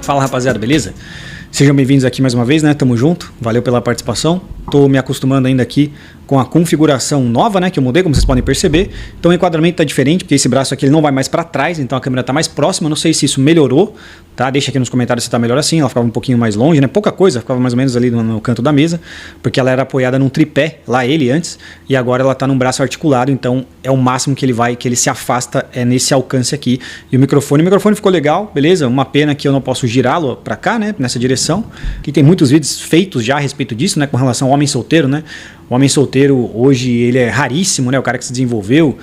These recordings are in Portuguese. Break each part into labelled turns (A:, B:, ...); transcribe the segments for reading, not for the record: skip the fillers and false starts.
A: Fala rapaziada, beleza? Sejam bem-vindos aqui mais uma vez, né? Tamo junto, valeu pela participação. Tô me acostumando ainda aqui com a configuração nova, né? Que eu mudei, como vocês podem perceber. Então o enquadramento tá diferente, porque esse braço aqui ele não vai mais para trás, então a câmera tá mais próxima. Não sei se isso melhorou, tá? Deixa aqui nos comentários se tá melhor assim. Ela ficava um pouquinho mais longe, né? Pouca coisa, ficava mais ou menos ali no canto da mesa, porque ela era apoiada num tripé, lá ele antes, e agora ela tá num braço articulado, então é o máximo que ele se afasta nesse alcance aqui. E o microfone ficou legal, beleza? Uma pena que eu não posso girá-lo para cá, né? Nessa direção. Que tem muitos vídeos feitos já a respeito disso, né? Com relação ao homem solteiro, né? O homem solteiro hoje ele é raríssimo, né? O cara que se desenvolveu,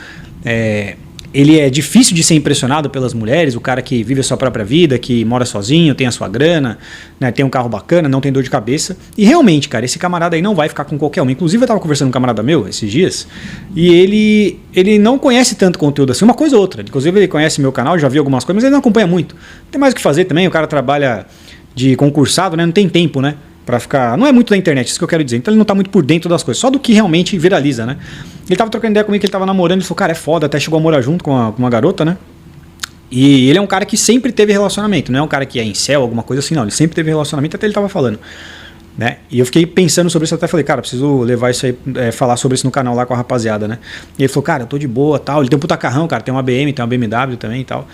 A: ele é difícil de ser impressionado pelas mulheres, o cara que vive a sua própria vida, que mora sozinho, tem a sua grana, né? Tem um carro bacana, não tem dor de cabeça. E realmente, cara, esse camarada aí não vai ficar com qualquer um. Inclusive eu tava conversando com um camarada meu esses dias, e ele não conhece tanto conteúdo assim, uma coisa ou outra. Inclusive ele conhece meu canal, já viu algumas coisas, mas ele não acompanha muito. Tem mais o que fazer também, o cara trabalha de concursado, né? Não tem tempo, né? Pra ficar... Não é muito da internet, isso que eu quero dizer. Então ele não tá muito por dentro das coisas, só do que realmente viraliza, né? Ele tava trocando ideia comigo que ele tava namorando, ele falou, cara, é foda, até chegou a morar junto com uma garota, né? E ele é um cara que sempre teve relacionamento, não é um cara que é incel, alguma coisa assim, não. Ele sempre teve relacionamento, até ele tava falando, né? E eu fiquei pensando sobre isso, até falei, cara, preciso levar isso aí, falar sobre isso no canal lá com a rapaziada, né? E ele falou, cara, eu tô de boa, tal. Ele tem um puta carrão, cara, tem uma BM, tem uma BMW também e tal.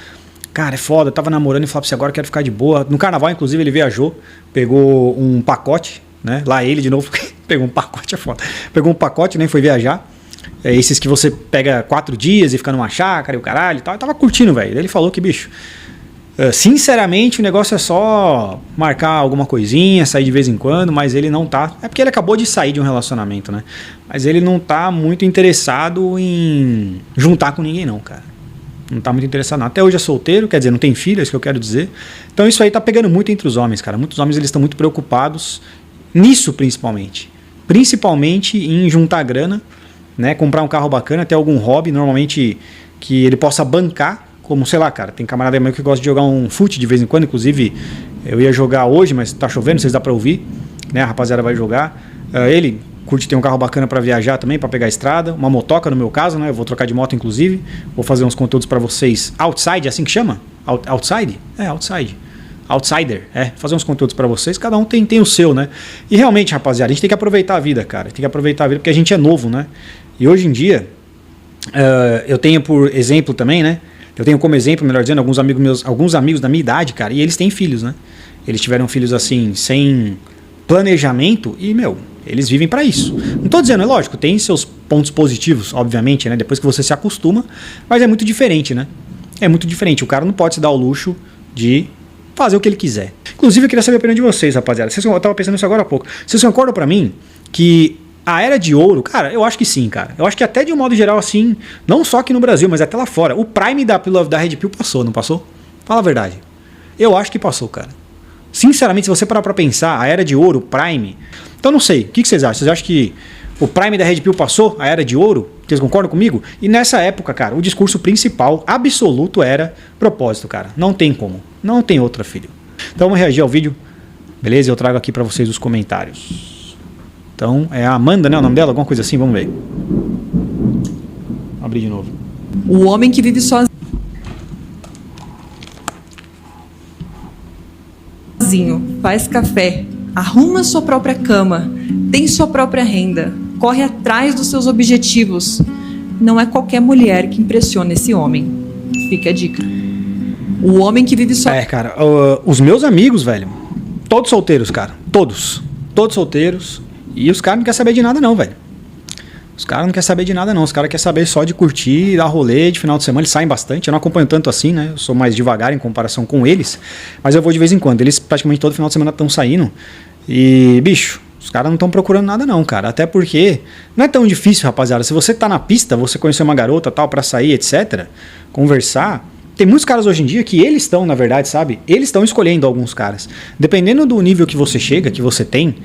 A: Cara, é foda, eu tava namorando e falava pra você, agora eu quero ficar de boa. No carnaval, inclusive, ele viajou, pegou um pacote, né? Lá ele de novo, pegou um pacote, é foda. Pegou um pacote, né? Foi viajar. Esses que você pega 4 dias e fica numa chácara e o caralho e tal. Eu tava curtindo, velho. Ele falou que, bicho, sinceramente, o negócio é só marcar alguma coisinha, sair de vez em quando, mas ele não tá... É porque ele acabou de sair de um relacionamento, né? Mas ele não tá muito interessado em juntar com ninguém, não, cara. Não tá muito interessado não. Até hoje é solteiro, quer dizer, não tem filho, é isso que eu quero dizer. Então isso aí tá pegando muito entre os homens, cara. Muitos homens eles estão muito preocupados nisso principalmente. Principalmente em juntar grana, né? Comprar um carro bacana, ter algum hobby, normalmente que ele possa bancar, como, sei lá, cara, tem camarada meu que gosta de jogar um fute de vez em quando, inclusive eu ia jogar hoje, mas tá chovendo, não sei se dá pra ouvir, né? A rapaziada vai jogar. Ele curte ter um carro bacana para viajar também, para pegar a estrada, uma motoca no meu caso, né? Eu vou trocar de moto inclusive, vou fazer uns conteúdos para vocês outside, assim que chama? Outside? Outside. Outsider, fazer uns conteúdos para vocês, cada um tem o seu, né? E realmente, rapaziada, a gente tem que aproveitar a vida, cara, tem que aproveitar a vida porque a gente é novo, né? E hoje em dia, eu tenho por exemplo também, né? Eu tenho como exemplo, melhor dizendo, alguns amigos da minha idade, cara, e eles têm filhos, né? Eles tiveram filhos assim, sem planejamento e, eles vivem para isso. Não tô dizendo, é lógico, tem seus pontos positivos, obviamente, né? Depois que você se acostuma, mas é muito diferente, né? É muito diferente. O cara não pode se dar o luxo de fazer o que ele quiser. Inclusive, eu queria saber a opinião de vocês, rapaziada. Eu tava pensando nisso agora há pouco. Vocês concordam pra mim que a era de ouro, cara, eu acho que sim, cara. Eu acho que até de um modo geral, assim, não só aqui no Brasil, mas até lá fora. O Prime da Red Pill passou, não passou? Fala a verdade. Eu acho que passou, cara. Sinceramente, se você parar pra pensar, a era de ouro, Prime... Então não sei, o que vocês acham? Vocês acham que o Prime da Red Pill passou, a era de ouro? Vocês concordam comigo? E nessa época, cara, o discurso principal, absoluto, era propósito, cara. Não tem como. Não tem outra, filho. Então vamos reagir ao vídeo, beleza? Eu trago aqui pra vocês os comentários. Então, é a Amanda, né? O nome dela? Alguma coisa assim, vamos ver. Vou abrir de novo.
B: O homem que vive sozinho, faz café, arruma sua própria cama, tem sua própria renda, corre atrás dos seus objetivos. Não é qualquer mulher que impressiona esse homem. Fica a dica. O homem que vive sozinho.
A: Cara, os meus amigos, velho, todos solteiros, cara. Todos solteiros. E os caras não querem saber de nada não, velho. Os caras não querem saber de nada não. Os caras querem saber só de curtir, dar rolê de final de semana. Eles saem bastante. Eu não acompanho tanto assim, né? Eu sou mais devagar em comparação com eles. Mas eu vou de vez em quando. Eles praticamente todo final de semana estão saindo. E, bicho, os caras não estão procurando nada não, cara. Até porque não é tão difícil, rapaziada. Se você tá na pista, você conhecer uma garota tal pra sair, etc. Conversar. Tem muitos caras hoje em dia que eles estão, na verdade, sabe? Eles estão escolhendo alguns caras. Dependendo do nível que você chega, que você tem,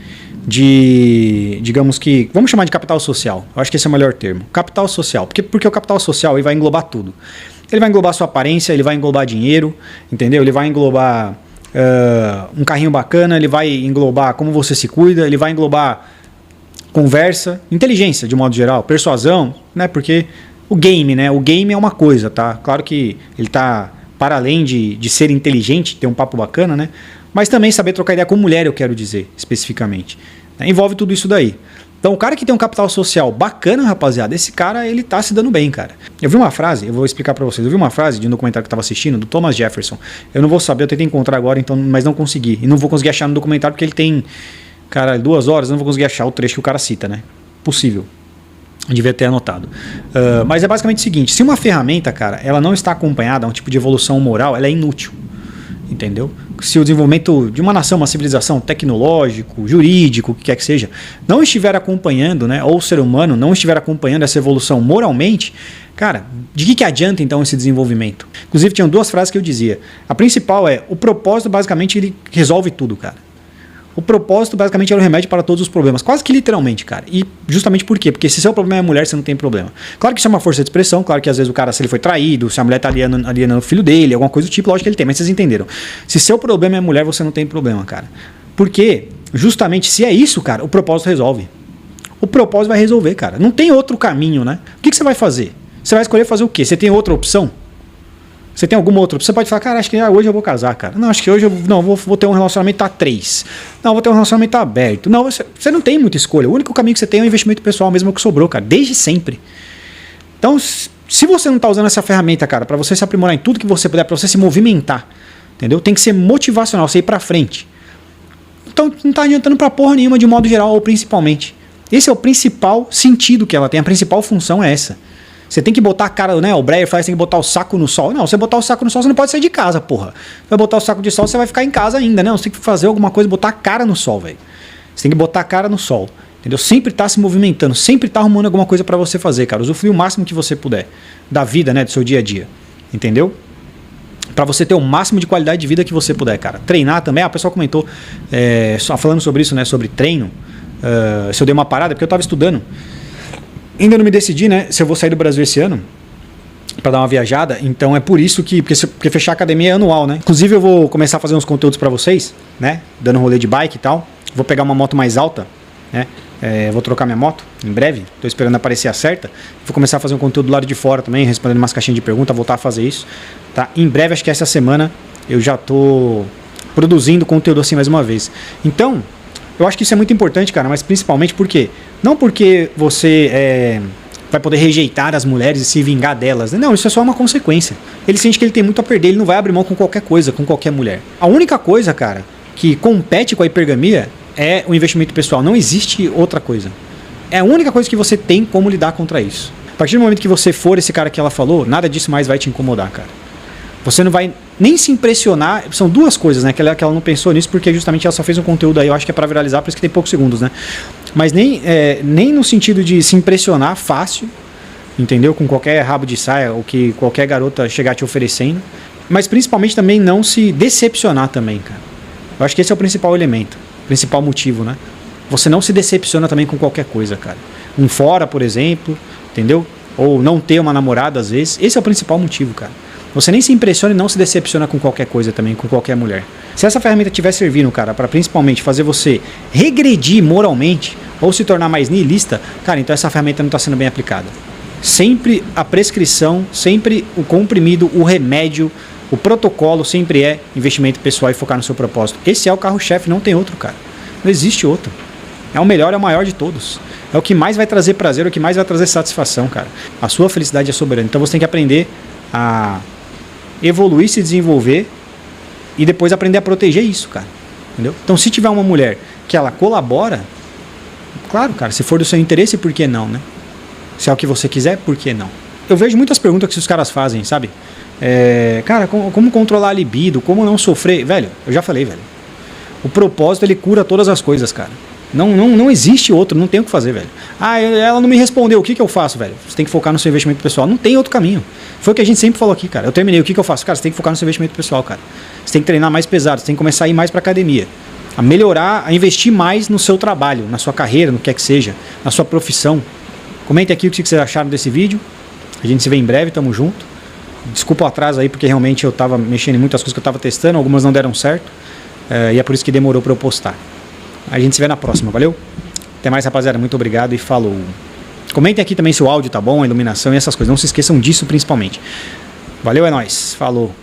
A: digamos que, vamos chamar de capital social. Eu acho que esse é o melhor termo. Capital social. Porque o capital social ele vai englobar tudo. Ele vai englobar sua aparência, ele vai englobar dinheiro, entendeu? Ele vai englobar um carrinho bacana, ele vai englobar como você se cuida, ele vai englobar conversa, inteligência de modo geral, persuasão, né? Porque o game, né? O game é uma coisa, tá? Claro que ele tá para além de ser inteligente, ter um papo bacana, né? Mas também saber trocar ideia com mulher, eu quero dizer, especificamente. Envolve tudo isso daí. Então, o cara que tem um capital social bacana, rapaziada, esse cara, ele tá se dando bem, cara. Eu vi uma frase, eu vou explicar pra vocês. Eu vi uma frase de um documentário que eu tava assistindo, do Thomas Jefferson. Eu não vou saber, eu tentei encontrar agora, então, mas não consegui. E não vou conseguir achar no documentário porque ele tem, cara, 2 horas, eu não vou conseguir achar o trecho que o cara cita, né? Possível. Eu devia ter anotado. Mas é basicamente o seguinte, se uma ferramenta, cara, ela não está acompanhada a um tipo de evolução moral, ela é inútil. Entendeu? Se o desenvolvimento de uma nação, uma civilização tecnológico, jurídico, o que quer que seja, não estiver acompanhando, né, ou o ser humano não estiver acompanhando essa evolução moralmente, cara, de que adianta então esse desenvolvimento? Inclusive tinham 2 frases que eu dizia. A principal é, o propósito basicamente ele resolve tudo, cara. O propósito basicamente era o remédio para todos os problemas, quase que literalmente, cara. E justamente por quê? Porque se seu problema é mulher, você não tem problema. Claro que isso é uma força de expressão, claro que às vezes o cara, se ele foi traído, se a mulher tá alienando o filho dele, alguma coisa do tipo, lógico que ele tem, mas vocês entenderam. Se seu problema é mulher, você não tem problema, cara. Porque, justamente, se é isso, cara, o propósito resolve. O propósito vai resolver, cara. Não tem outro caminho, né? O que você vai fazer? Você vai escolher fazer o quê? Você tem outra opção? Você tem alguma outra opção? Você pode falar, cara, acho que hoje eu vou casar, cara. Não, acho que hoje eu vou ter um relacionamento a 3. Não, vou ter um relacionamento aberto. Não, você não tem muita escolha. O único caminho que você tem é o investimento pessoal mesmo que sobrou, cara. Desde sempre. Então, se você não está usando essa ferramenta, cara, para você se aprimorar em tudo que você puder, para você se movimentar, entendeu? Tem que ser motivacional, você ir para frente. Então, não está adiantando para porra nenhuma de modo geral ou principalmente. Esse é o principal sentido que ela tem. A principal função é essa. Você tem que botar a cara, né? O Breyer fala que você tem que botar o saco no sol. Não, você botar o saco no sol, você não pode sair de casa, porra. Vai botar o saco de sol, você vai ficar em casa ainda, né? Você tem que fazer alguma coisa, botar a cara no sol, velho. Você tem que botar a cara no sol, entendeu? Sempre tá se movimentando, sempre tá arrumando alguma coisa pra você fazer, cara. Usufruir o máximo que você puder da vida, né? Do seu dia a dia, entendeu? Pra você ter o máximo de qualidade de vida que você puder, cara. Treinar também, o pessoal comentou, só falando sobre isso, né? Sobre treino. Se eu dei uma parada, porque eu tava estudando. Ainda não me decidi, né, se eu vou sair do Brasil esse ano para dar uma viajada, então é por isso porque fechar a academia é anual, né? Inclusive eu vou começar a fazer uns conteúdos para vocês, né, dando rolê de bike e tal. Vou pegar uma moto mais alta, né? Vou trocar minha moto em breve, tô esperando aparecer a certa. Vou começar a fazer um conteúdo do lado de fora também, respondendo umas caixinhas de perguntas, voltar a fazer isso, tá? Em breve, acho que essa semana eu já tô produzindo conteúdo assim mais uma vez. Então, eu acho que isso é muito importante, cara, mas principalmente porque não porque você vai poder rejeitar as mulheres e se vingar delas. Não, isso é só uma consequência. Ele sente que ele tem muito a perder, ele não vai abrir mão com qualquer coisa, com qualquer mulher. A única coisa, cara, que compete com a hipergamia é o investimento pessoal. Não existe outra coisa. É a única coisa que você tem como lidar contra isso. A partir do momento que você for esse cara que ela falou, nada disso mais vai te incomodar, cara. Você não vai nem se impressionar. São 2 coisas, né? Que ela não pensou nisso, porque justamente ela só fez um conteúdo aí, eu acho que é pra viralizar, por isso que tem poucos segundos, né? Mas nem no sentido de se impressionar fácil, entendeu? Com qualquer rabo de saia, ou que qualquer garota chegar te oferecendo. Mas principalmente também não se decepcionar também, cara. Eu acho que esse é o principal elemento, o principal motivo, né? Você não se decepciona também com qualquer coisa, cara. Um fora, por exemplo, entendeu? Ou não ter uma namorada às vezes. Esse é o principal motivo, cara. Você nem se impressiona e não se decepciona com qualquer coisa também, com qualquer mulher. Se essa ferramenta estiver servindo, cara, para principalmente fazer você regredir moralmente ou se tornar mais niilista, cara, então essa ferramenta não está sendo bem aplicada. Sempre a prescrição, sempre o comprimido, o remédio, o protocolo sempre é investimento pessoal e focar no seu propósito. Esse é o carro-chefe, não tem outro, cara. Não existe outro. É o melhor, é o maior de todos. É o que mais vai trazer prazer, é o que mais vai trazer satisfação, cara. A sua felicidade é soberana. Então você tem que aprender a evoluir, se desenvolver e depois aprender a proteger isso, cara. Entendeu? Então, se tiver uma mulher que ela colabora, claro, cara, se for do seu interesse, por que não, né? Se é o que você quiser, por que não? Eu vejo muitas perguntas que os caras fazem, sabe? Cara, como controlar a libido? Como não sofrer? Velho, eu já falei, velho. O propósito, ele cura todas as coisas, cara. Não existe outro, não tem o que fazer, velho. Ela não me respondeu, o que eu faço, velho? Você tem que focar no seu investimento pessoal. Não tem outro caminho. Foi o que a gente sempre falou aqui, cara. Eu terminei, o que eu faço? Cara, você tem que focar no seu investimento pessoal, cara. Você tem que treinar mais pesado, você tem que começar a ir mais pra academia. A melhorar, a investir mais no seu trabalho, na sua carreira, no que é que seja, na sua profissão. Comente aqui o que vocês acharam desse vídeo. A gente se vê em breve, tamo junto. Desculpa o atraso aí, porque realmente eu tava mexendo em muitas coisas que eu tava testando, algumas não deram certo. E é por isso que demorou pra eu postar. A gente se vê na próxima, valeu? Até mais, rapaziada, muito obrigado e falou. Comentem aqui também se o áudio tá bom, a iluminação e essas coisas. Não se esqueçam disso principalmente. Valeu, é nóis. Falou.